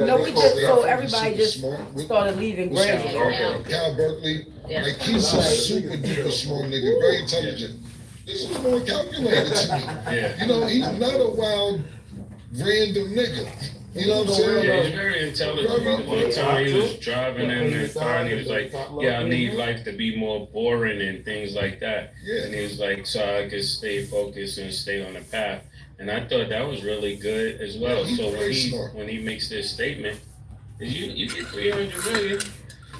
No, we just, so everybody just started leaving Greg. Cal Berkeley, like he's a super duper smart nigga, very intelligent. This is more calculated to me. Yeah. You know, he's not a wild, random nigga. You know what I'm saying? Yeah, he's very intelligent. One time he was driving in his car and he was like, yeah, I need life to be more boring and things like that. Yeah. And he was like, so I could stay focused and stay on the path. And I thought that was really good as well. Yeah, so when he makes this statement, you get 300 million.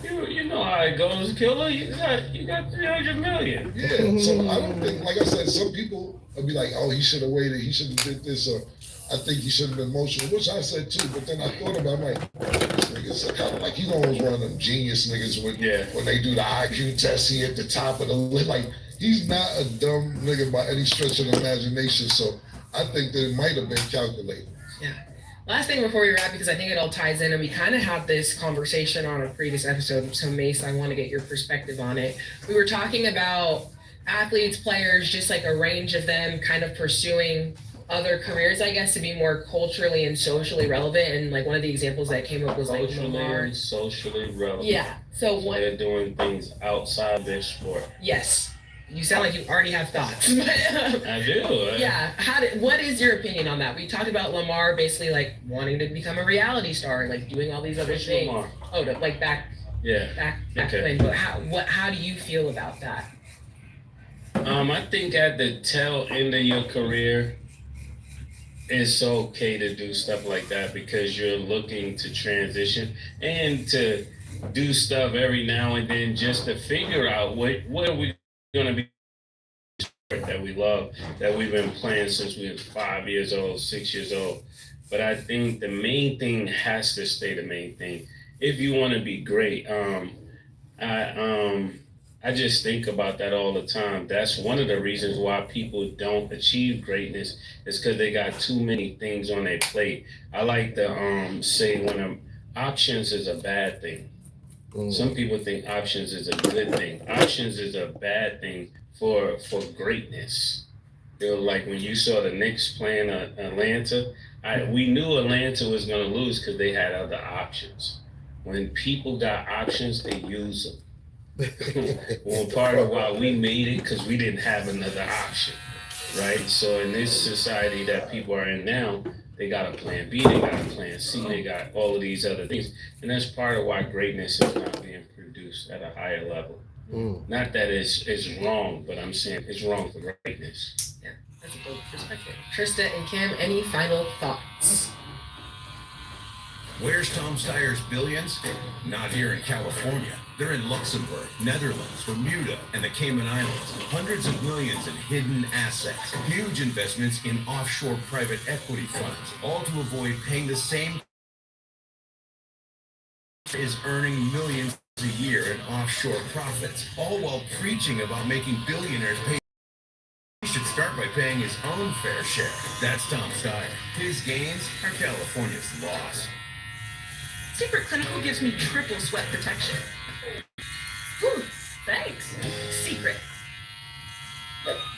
You know how it goes, killer. You got 300 million. Yeah. So I don't think, like I said, some people would be like, oh, he should have waited. He should have did this, or I think he should have been emotional, which I said too. But then I thought about it, like, this nigga's kind of like he's almost one of them genius niggas when they do the IQ test. He at the top of the list. Like he's not a dumb nigga by any stretch of the imagination. So I think that it might have been calculated. Yeah. Last thing before we wrap, because I think it all ties in, and we kind of had this conversation on a previous episode, so Mace, I want to get your perspective on it. We were talking about athletes, players, just like a range of them kind of pursuing other careers, I guess, to be more culturally and socially relevant. And like one of the examples that came up was like Lamar. And socially relevant. Yeah. So they're doing things outside their sport. Yes. You sound like you already have thoughts. I do. Yeah. What is your opinion on that? We talked about Lamar basically like wanting to become a reality star, like doing all these other things. Lamar? Oh, like back Okay. when. But how do you feel about that? I think at the tail end of your career, it's okay to do stuff like that because you're looking to transition and to do stuff every now and then just to figure out what are we going to be that we love, that we've been playing since we were 5 years old, 6 years old. But I think the main thing has to stay the main thing. If you want to be great, I just think about that all the time. That's one of the reasons why people don't achieve greatness is because they got too many things on their plate. I like to say when options is a bad thing. Some people think options is a good thing. Options is a bad thing for greatness. You know, like when you saw the Knicks playing Atlanta, we knew Atlanta was going to lose because they had other options. When people got options, they use them. Well, part of why we made it because we didn't have another option, right? So in this society that people are in now, they got a plan B, they got a plan C, they got all of these other things. And that's part of why greatness is not being produced at a higher level. Not that it's wrong, but I'm saying it's wrong for greatness. Yeah, that's a good perspective. Trista and Kim, any final thoughts? Where's Tom Steyer's billions? Not here in California. They're in Luxembourg, Netherlands, Bermuda, and the Cayman Islands. Hundreds of millions in hidden assets. Huge investments in offshore private equity funds, all to avoid paying the same is earning millions a year in offshore profits, all while preaching about making billionaires pay. He should start by paying his own fair share. That's Tom Steyer. His gains are California's loss. Secret Clinical gives me triple sweat protection. Ooh, thanks. Secret.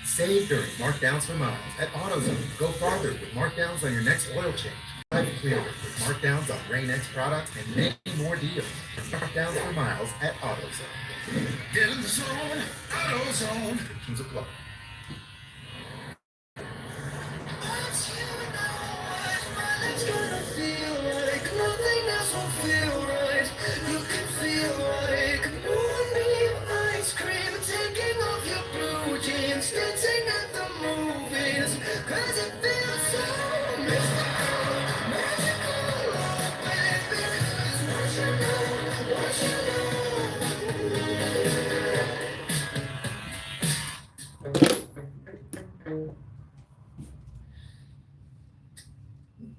Save during markdowns for miles at AutoZone. Go farther with markdowns on your next oil change. Drive clear with markdowns on Rain-X products and many more deals. Markdowns for miles at AutoZone. Get in the zone, AutoZone. Restrictions apply.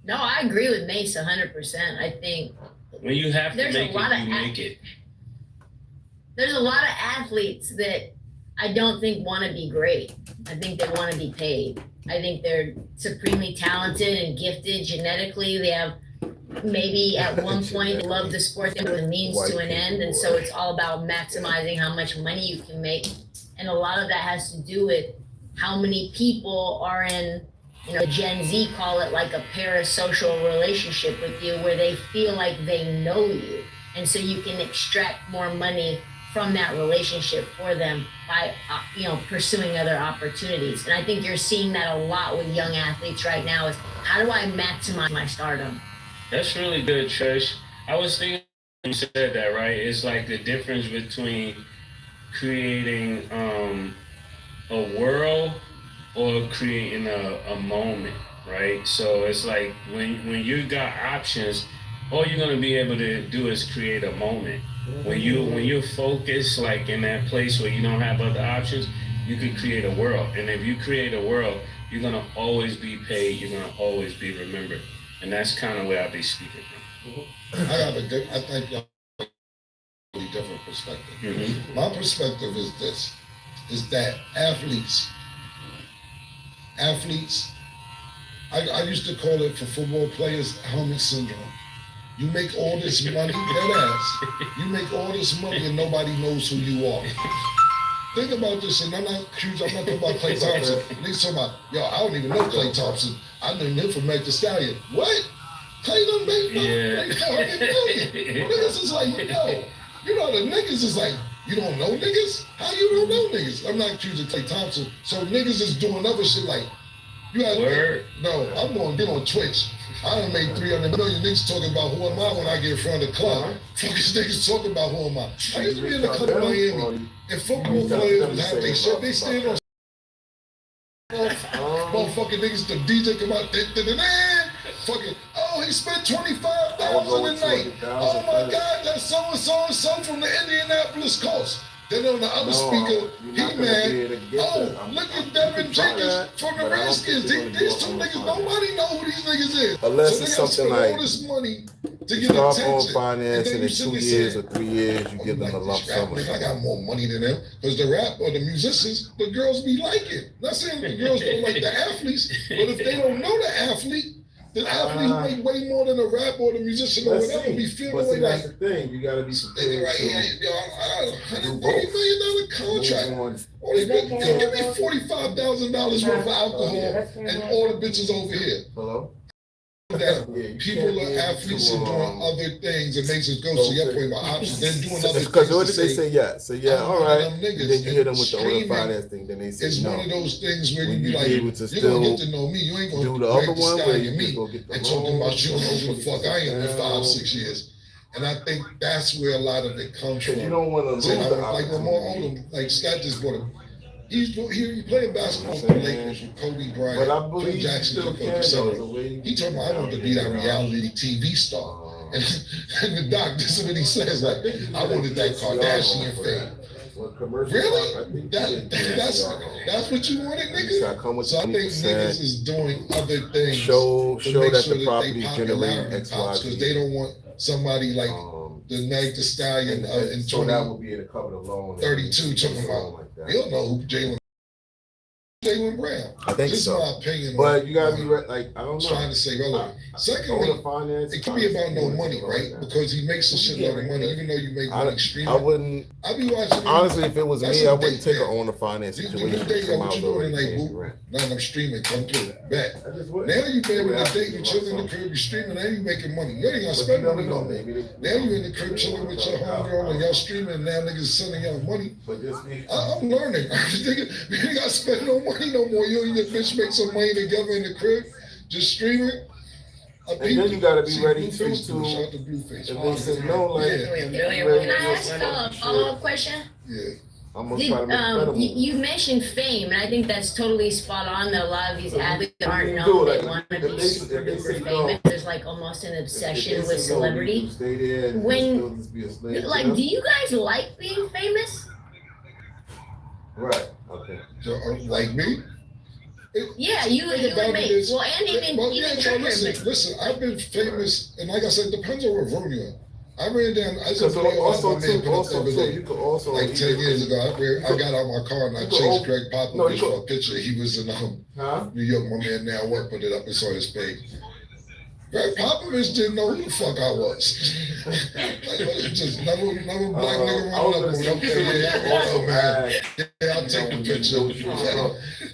No, I agree with Mace 100%. I think when you have to there's make a lot it, of you make it. There's a lot of athletes that I don't think want to be great. I think they want to be paid. I think they're supremely talented and gifted genetically. They have maybe at one point loved the sport that was a means to an end, and so it's all about maximizing how much money you can make. And a lot of that has to do with how many people are in Gen Z call it like a parasocial relationship with you where they feel like they know you. And so you can extract more money from that relationship for them by, pursuing other opportunities. And I think you're seeing that a lot with young athletes right now is how do I maximize my stardom? That's really good, Trish. I was thinking when you said that, right? It's like the difference between creating a world or creating a moment, right? So it's like when you got options, all you're gonna be able to do is create a moment. When you're focused, like in that place where you don't have other options, you can create a world. And if you create a world, you're gonna always be paid. You're gonna always be remembered. And that's kind of where I be speaking from. I think y'all have a really different perspective. Mm-hmm. My perspective is this: is that athletes. I used to call it for football players helmet syndrome. You make all this money, dead ass. You make all this money and nobody knows who you are. Think about this, and I'm not talking about Klay Thompson. Niggas talking about, yo, I don't even know Klay Thompson. I knew him from Meg Thee Stallion. What? Klay done made $400 million. Niggas is like, yo, the niggas is like, you don't know niggas? How you don't know niggas? I'm not accusing Klay Thompson. So niggas is doing other shit like, you got no, I'm gonna get on Twitch. I done made 300 million. Niggas talking about who am I when I get in front of the club. Fucking niggas talking about who am I. I used to be in the club in Miami, and football players would have their shit. They stand on motherfucking niggas, the DJ come out, fucking, oh, he spent $25,000 a night. Oh my God, that's so and so and so from the Indianapolis coast. Then on the other speaker, he mad. Oh, look at Devin Jenkins from the Redskins. These two niggas, nobody know who these niggas is. Unless so it's something like all this money to you get start attention. on finance and in 2 years or 3 years you give them a lump sum. I got more money than them because the rap or the musicians, the girls be liking. Not saying the girls don't like the athletes, but if they don't know the athlete, the athlete make way more than the rap or the musician or whatever. Be feeling like that's the thing. You gotta be prepared. Right here, $180 million contract. Only give me $45,000 worth of alcohol and all the bitches over here. Hello? That people are athletes and doing other things. It makes us go to your point about options. They're doing other things. Because what did they say? Yeah. So yeah, all right. And then you hit them with the owner finance thing. Then they say it's no. one of those things where when you be like, able to you're gonna get to know me. You ain't gonna do the other one where you me and talking about you don't know who the fuck I am in 5-6 years. And I think that's where a lot of it comes from. You don't want to lose the like Lamar Odom, like Scott just brought him. He playing basketball for the Lakers with Kobe Bryant, but I believe Phil Jackson, and Kobe Summer. He told me I want to be that reality TV star. And the doc, this is what he says, like, I wanted that Kardashian fame. Really? That's what you wanted, nigga? So I think niggas is doing other things show to make that sure the that property they generating X, Y, because they don't want somebody like the Meg Thee Stallion in so that would be in a cover the loan. 32 talking about. You don't know who Jalen Brown. I think This so. is my opinion. But you gotta be like, I don't know. Trying to say relevant. Secondly, it can be about no money, right? Because he makes a shitload of money, even though you make money streaming. I wouldn't. I be watching. Honestly, if it was me, I wouldn't take an owner finance situation. What you doing like, now I'm streaming, come through. Bet. Now you pay with a date, you chilling in the crib, you streaming, now you making money. You ain't gonna spend money no more. Now you in the crib chilling with your homegirl and y'all streaming, and now niggas sending y'all money. I'm learning. You ain't gotta spend no money no more. You and your bitch make some money together in the crib, just streaming. And then you gotta be ready to If they say no, like, Can I ask a follow-up question? Yeah. I'm gonna try to make better you mentioned fame, and I think that's totally spot on. That a lot of these athletes aren't known. They want to be super duper famous. There's like almost an obsession with celebrity. When, like, do you guys like being famous? Right. Okay. Like me? Yeah, you and me. Well, and even Trevor. Listen, I've been famous, and like I said, it depends on what room you're in. I ran down. I said, also, you could also like 10 years ago. I got out my car and I chased Greg Popovich for a picture. He was in New York. My man now what put it up. It's on his page. Greg Popovich didn't know who the fuck I was. Like, just another black nigga running up on me. Okay, yeah, man. Yeah, I'll take the picture.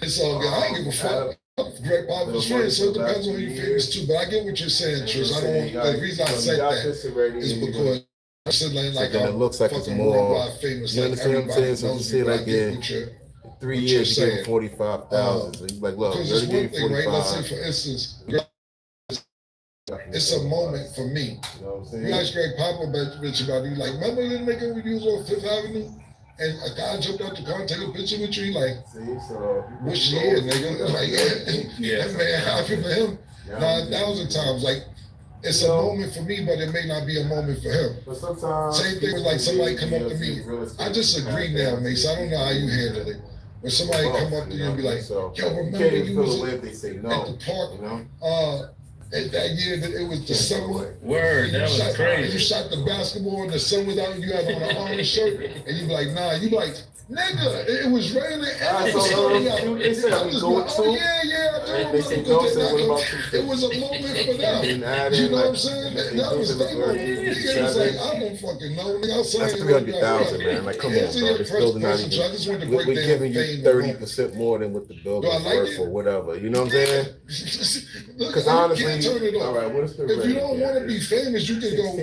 It's all good. I ain't give a fuck. Greg Popovich fan, so it depends on who you famous too. But I get what you're saying, Trish. I don't want the reason I said that is because I said like it looks like it's more. Famous, you understand what I'm saying? So you say like in 3 years you give 45,000. So you like, look, because it's one thing, right? Let's say for instance, it's a moment for me. You know what I'm saying? You asked Greg Popovich about it. Like, remember the nigga we was on Fifth Avenue? And a guy jumped out the car and take a picture with you. He like, which year, nigga? Like, that man happened for him 9,000 times. Like, it's a moment for me, but it may not be a moment for him. But sometimes same thing with like somebody come up to me. I just agree now, Mace. I don't know how you handle it. When somebody come up to you and be like, yo, remember you was at the park and that year that it was the summer. Word, that was crazy. You shot the basketball and the sun was out and you had on an orange shirt and you be like, nah, you be like, nigga, it was raining and it was sunny out. I'm just like, oh yeah, I do remember because it was a moment for them. You know what I'm saying? That was they were. Nigga was like, I don't fucking know. Nigga, I'm saying that's 300,000, man. Like, come on, bro. This building not even. I just wanted to break we're down giving you 30% more than what the building's worth or whatever. You know what I'm saying? Because honestly, all right, what's the if you don't want to be famous, you can go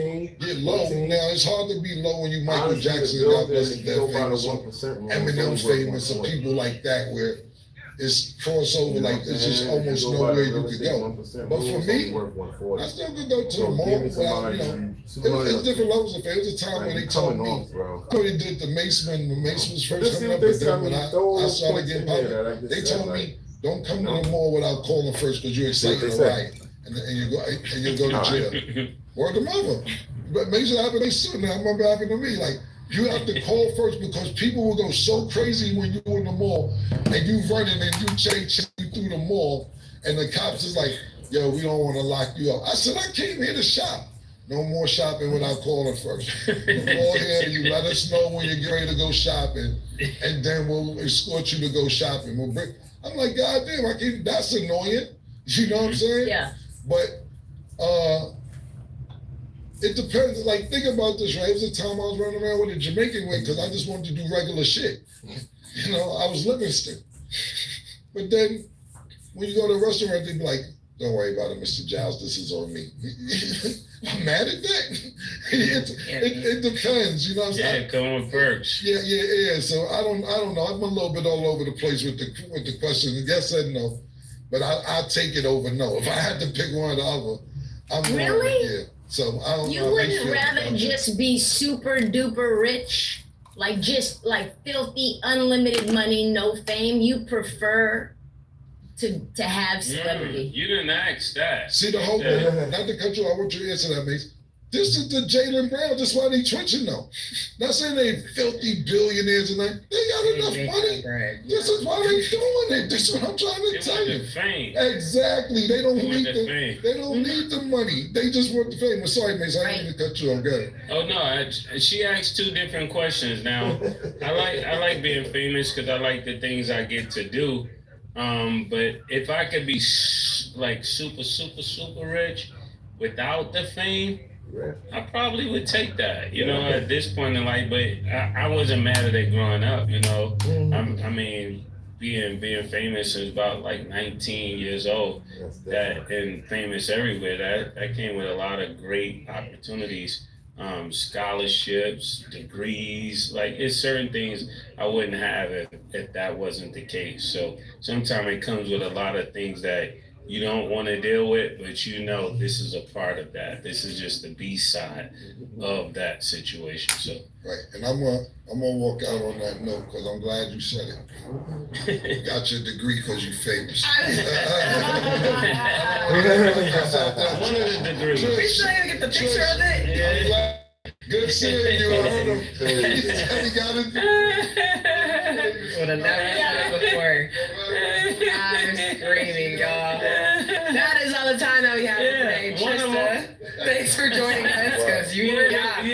get low. Now it's hard to be low when you Michael Jackson, God bless his dead famous. Eminem famous or people like that where it's crossover, like it's just almost nowhere you could go. But for me, I still could go to the mall without, it's different levels of fame. It was a time when they told me, they did the Mace when the Mace was first coming up, but then when I started getting popular, they told me, don't come to the mall without calling first because you're excited to riot. And you go to jail. Or the mother. But Mace happened to son. Now I remember it happened to me. Like, you have to call first because people will go so crazy when you're in the mall and you running and you chase you through the mall and the cops is like, yo, we don't want to lock you up. I said, I came here to shop. No more shopping without calling first. You call here, you let us know when you get ready to go shopping, and then we'll escort you to go shopping. I'm like, God damn, that's annoying. You know what I'm saying? Yeah. But it depends. Like, think about this, right? It was a time I was running around with a Jamaican weight because I just wanted to do regular shit. You know, I was Livingston. But then when you go to a restaurant, they be like, don't worry about it, Mr. Giles, this is on me. I'm mad at that. It depends, you know what I'm saying? Yeah, come with perks. Yeah. So I don't know. I'm a little bit all over the place with the question. Yes and no. But I'll take it over no. If I had to pick one or the other, I'm really? Yeah. So I don't you know. You wouldn't rather just be super duper rich? Like just like filthy, unlimited money, no fame? You prefer to have celebrity? You didn't ask that. See the whole thing, not to cut you off, what you answer that makes. This is the Jaylen Brown. That's why they twitching though. Not saying they filthy billionaires and that. They got enough money. This is why they doing it. This is what I'm trying to tell you. Fame. Exactly. They don't need they don't need the money. They just want the fame. I'm sorry, Mace. I didn't mean to cut you off. Go ahead. Oh no, she asked two different questions. Now, I like being famous because I like the things I get to do. But if I could be like super rich without the fame, I probably would take that, you know, at this point in life. But I wasn't mad at it growing up, you know. I mean, being famous is about like 19 years old, and famous everywhere. That came with a lot of great opportunities, scholarships, degrees. Like, it's certain things I wouldn't have if that wasn't the case. So sometimes it comes with a lot of things that you don't want to deal with, but you know this is a part of that. This is just the B side of that situation. So right, and I'm gonna walk out on that note because I'm glad you said it. Got your degree because you're famous. One of the degrees. We still gonna get the picture of it. Yeah. Good seeing you. He got it. Would have never said it before. I'm screaming, y'all. That is all the time that we have today. Trista, thanks for joining us because you need a job.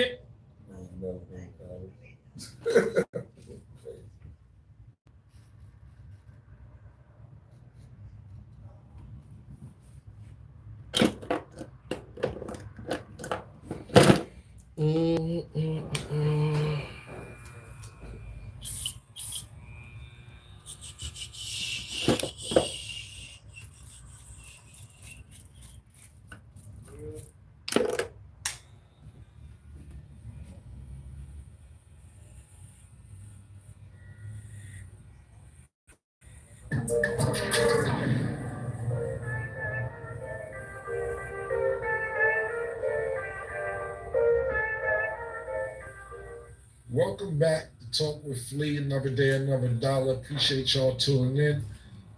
Welcome back to Talk with Flea. Another day, another dollar. Appreciate y'all tuning in.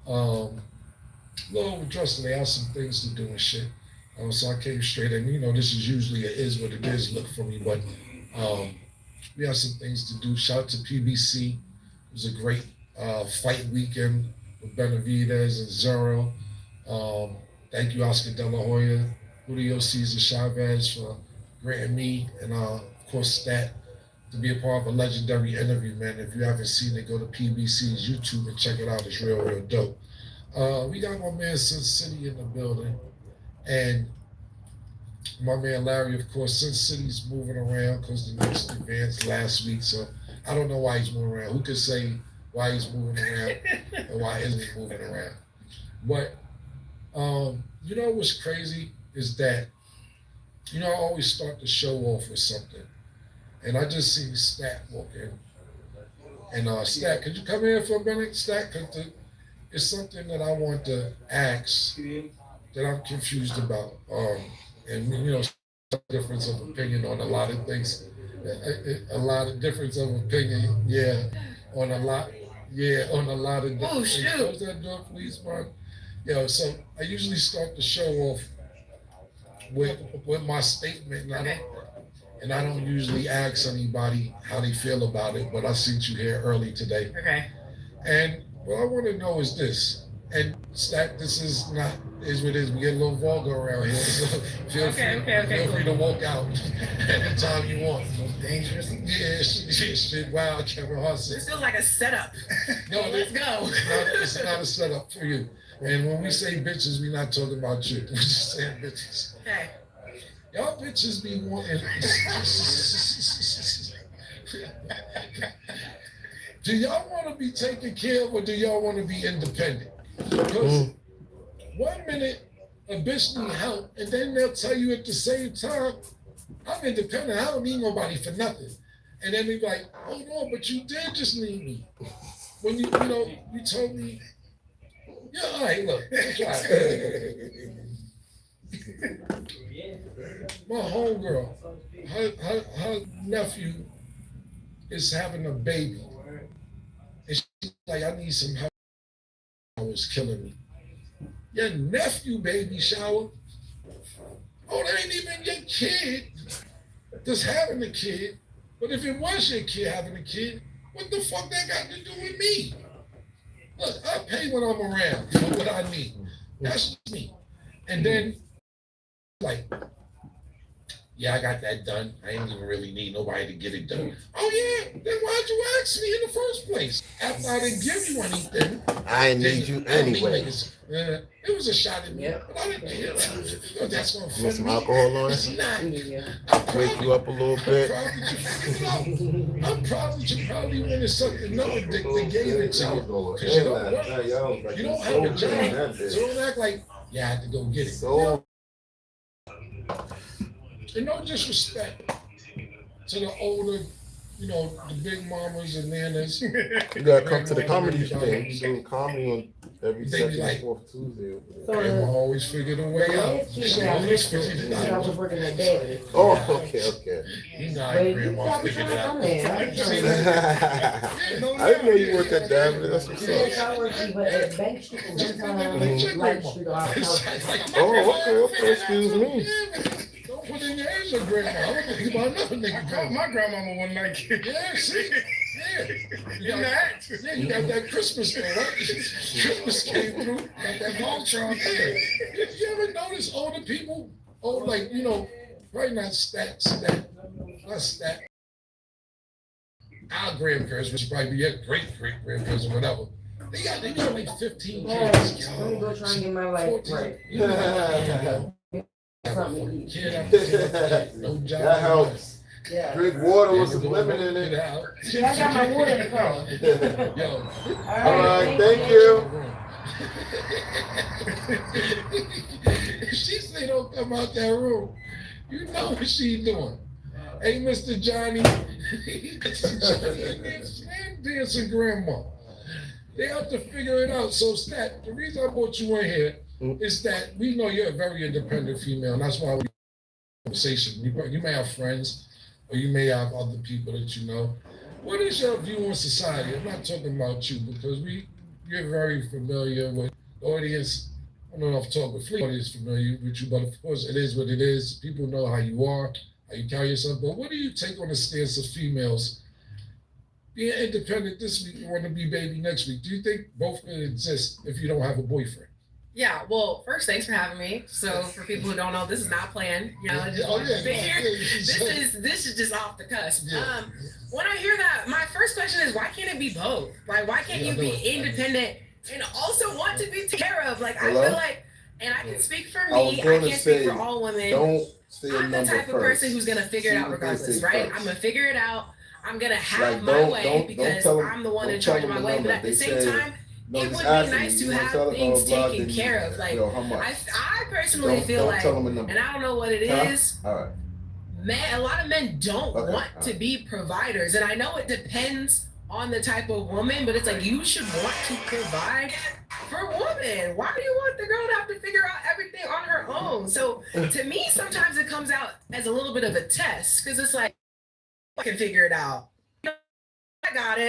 Little overdressed today. I have some things to do and shit. So I came straight in. You know, this is usually a is what it is look for me, but we have some things to do. Shout out to PBC. It was a great fight weekend with Benavidez and Zero. Thank you, Oscar De La Hoya, Julio Cesar Chavez for granting me, and of course, Stat, to be a part of a legendary interview, man. If you haven't seen it, go to PBC's YouTube and check it out. It's real, real dope. We got my man Sin City in the building, and my man Larry, of course. Sin City's moving around because the Knicks advanced last week, so I don't know why he's moving around. Who could say why he's moving around and why isn't he moving around? But you know what's crazy is that, you know, I always start the show off with something. And I just seen Stat walk in. And Stat, could you come here for a minute, Stat? Because it's something that I want to ask that I'm confused about. And, you know, difference of opinion on a lot of things. A lot of difference of opinion, on a lot of different things. Close that door, please, man. So I usually start the show off with my statement, and I don't usually ask anybody how they feel about it, but I seen you here early today. Okay. And what I want to know is this, and Stat, this is not is what it is. We get a little vulgar around here, so feel free to walk out anytime you want. Dangerous. Yeah, shit. Wow, Kevin Hart said. This feels like a setup. No, let's go. It's not a setup for you. And when we say bitches, we're not talking about you. We're just saying bitches. Okay. Y'all bitches be wanting. Do y'all want to be taken care of, or do y'all want to be independent? Because one minute a bitch need help, and then they'll tell you at the same time, I'm independent. I don't need nobody for nothing. And then they be like, oh no, but you did just need me. When you told me. Yeah, all right, look. My homegirl, her nephew is having a baby. And she's like, I need some help. I was killing me. Your nephew baby shower? Oh, that ain't even your kid that's having a kid. But if it was your kid having a kid, what the fuck that got to do with me? Look, I pay when I'm around for what I need. That's me. And then, like, yeah, I got that done. I ain't even really need nobody to get it done. Oh, yeah, then why'd you ask me in the first place? After I didn't give you anything. I didn't need you anyway. It was a shot at me, but I didn't hear that. That's going to Want some alcohol on It's it? not. Wake you up a little bit. I'm proud that you probably wanted something another dick that gave it to you. Because you don't work. You don't have a job. So don't act like, yeah, I had to go get it. And no disrespect to the older, the big mamas and nanas. You gotta come to the comedy thing. We do comedy on every They be second like- and fourth Tuesday. Grandma always figured a way out. She always figured it I was out. working at David. Oh, okay. You know how grandma figured it out. I didn't know you worked at David. That's what's up. I worked at Bank Street and sometimes Light Street or House. Oh, okay. Excuse me. Don't put in your hands on grandma. I don't think about nothing, nigga. Grandma. My grandmama one night. Yeah, see? Yeah. In the act. Yeah, you got that Christmas thing, right? Christmas came through. Got that Voltron. Yeah. You ever notice older people? Oh, like, probably not stat. Our grandparents, which probably be your great-great-grandparents or whatever. They got like 15 kids. Let me go try and get my life 14. right. You know, Something to eat. kid after kid, no job. That helps. Yeah. Drink water with some lemon in it. See, I got my water in the car. Yo. All right, thank you. She say don't come out that room. You know what she doing. Hey, Mr. Johnny. Dancing grandma. They have to figure it out. So, Stat, the reason I brought you in here is that we know you're a very independent female, and that's why we have a conversation. You may have friends, or you may have other people that you know. What is your view on society? I'm not talking about you because you're very familiar with the audience. I don't know if talk with Fleet audience familiar with you, but of course it is what it is. People know how you are, how you carry yourself. But what do you take on the stance of females being independent this week and want to be baby next week? Do you think both can exist if you don't have a boyfriend? Yeah, well, first, thanks for having me. So, for people who don't know, this is not planned. You know, this is just off the cusp. Yeah. When I hear that, my first question is, why can't it be both? Like, why can't you be independent and also want to be taken care of? Like, Hello? I feel like, and I can speak for me, I can't speak for all women. I'm the type of person who's gonna figure it out regardless, right? I'm gonna figure it out. I'm gonna have my way because I'm the one in charge of my way. But at the same time, it would be nice to have things taken care of. Like, I personally feel like, and I don't know what it is. A lot of men don't want to be providers, and I know it depends on the type of woman, but it's like you should want to provide for women. Why do you want the girl to have to figure out everything on her own? So to me, sometimes it comes out as a little bit of a test because it's like I can figure it out. I got it.